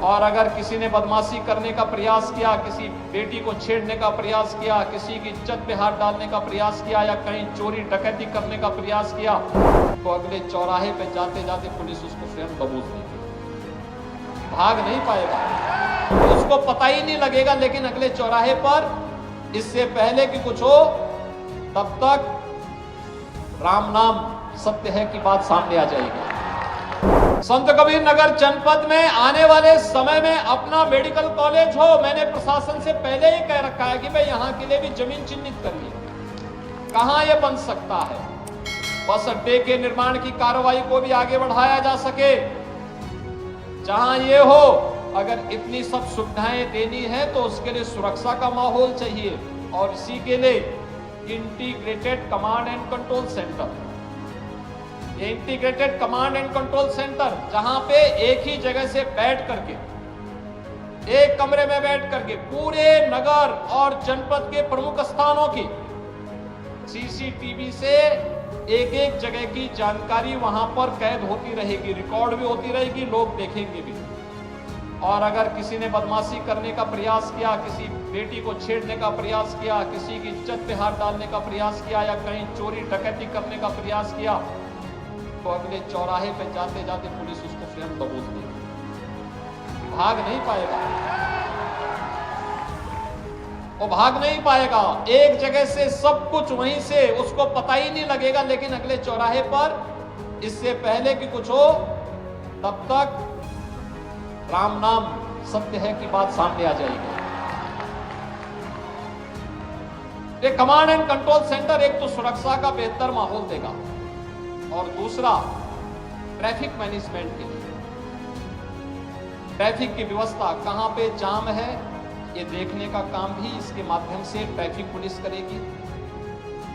और अगर किसी ने बदमाशी करने का प्रयास किया, किसी बेटी को छेड़ने का प्रयास किया, किसी की इज्जत पे हाथ डालने का प्रयास किया या कहीं चोरी डकैती करने का प्रयास किया, तो अगले चौराहे पे जाते जाते पुलिस उसको स्वयं दबोच देगी, भाग नहीं पाएगा, उसको पता ही नहीं लगेगा। लेकिन अगले चौराहे पर इससे पहले कि कुछ हो तब तक राम नाम सत्य है की बात सामने आ जाएगी। संत कबीर नगर जनपद में आने वाले समय में अपना मेडिकल कॉलेज हो, मैंने प्रशासन से पहले ही कह रखा है कि भाई यहां के लिए भी जमीन चिन्हित करिए, कहां यह बन सकता है। बस अड्डे के निर्माण की कार्रवाई को भी आगे बढ़ाया जा सके, जहां ये हो। अगर इतनी सब सुविधाएं देनी है तो उसके लिए सुरक्षा का माहौल चाहिए, और इसी के लिए integrated command and control centre, integrated command and control centre, जहां पे एक ही जगह से बैठ करके, एक कमरे में बैठ करके पूरे नगर और जनपद के प्रमुख स्थानों की सीसीटीवी से एक एक जगह की जानकारी वहां पर कैद होती रहेगी, रिकॉर्ड भी होती रहेगी, लोग देखेंगे भी। और अगर किसी ने बदमाशी करने का प्रयास किया, किसी बेटी को छेड़ने का प्रयास किया, किसी की इज्जत पे हाथ डालने का प्रयास किया या कहीं चोरी डकैती करने का प्रयास किया, तो अगले चौराहे पे जाते जाते पुलिस उसको स्वयं दबोच देगी, भाग नहीं पाएगा, वो भाग नहीं पाएगा। एक जगह से सब कुछ वहीं से उसको पता ही नहीं लगेगा। लेकिन अगले चौराहे पर इससे पहले कि कुछ हो तब तक राम नाम सत्य है की बात सामने आ जाएगी। ये कमांड एंड कंट्रोल सेंटर एक तो सुरक्षा का बेहतर माहौल देगा, और दूसरा ट्रैफिक मैनेजमेंट के लिए, ट्रैफिक की व्यवस्था कहां पे जाम है ये देखने का काम भी इसके माध्यम से ट्रैफिक पुलिस करेगी,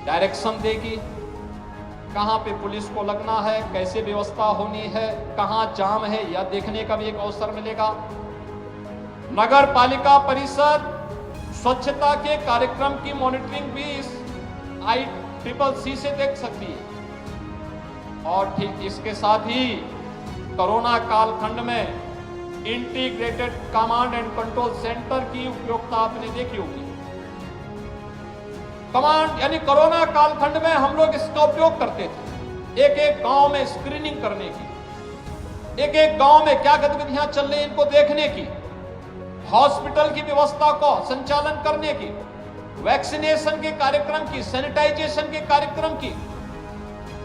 डायरेक्शन देगी, कहां पे पुलिस को लगना है, कैसे व्यवस्था होनी है, कहां जाम है यह देखने का भी एक अवसर मिलेगा। नगर पालिका परिषद स्वच्छता के कार्यक्रम की मॉनिटरिंग भी इस ICCC से देख सकती है। और ठीक इसके साथ ही कोरोना कालखंड में integrated command and control centre की उपयोगिता आपने देखी होगी। कमांड यानी कोरोना कालखंड में हम लोग इसका उपयोग करते थे, एक एक गांव में स्क्रीनिंग करने की, एक एक गांव में क्या गतिविधियां चल रही इनको देखने की, हॉस्पिटल की व्यवस्था को संचालन करने की, वैक्सीनेशन के कार्यक्रम की, सैनिटाइजेशन के कार्यक्रम की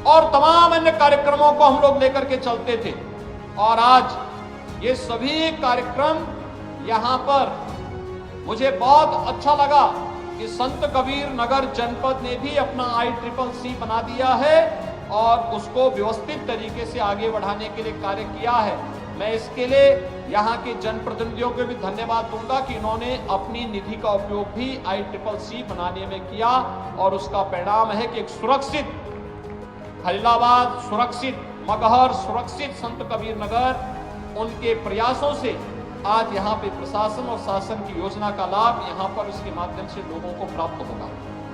और तमाम अन्य कार्यक्रमों को हम लोग लेकर के चलते थे। और आज ये सभी कार्यक्रम यहां पर मुझे बहुत अच्छा लगा कि संत कबीर नगर जनपद ने भी अपना ICCC बना दिया है और उसको व्यवस्थित तरीके से आगे बढ़ाने के लिए कार्य किया है। मैं इसके लिए यहाँ के जनप्रतिनिधियों को भी धन्यवाद दूंगा कि इन्होंने अपनी निधि का उपयोग भी ICCC बनाने में किया, और उसका परिणाम है कि एक सुरक्षित खलीलाबाद, सुरक्षित मगहर, सुरक्षित संत कबीर नगर, उनके प्रयासों से आज यहाँ पे प्रशासन और शासन की योजना का लाभ यहाँ पर उसके माध्यम से लोगों को प्राप्त होगा।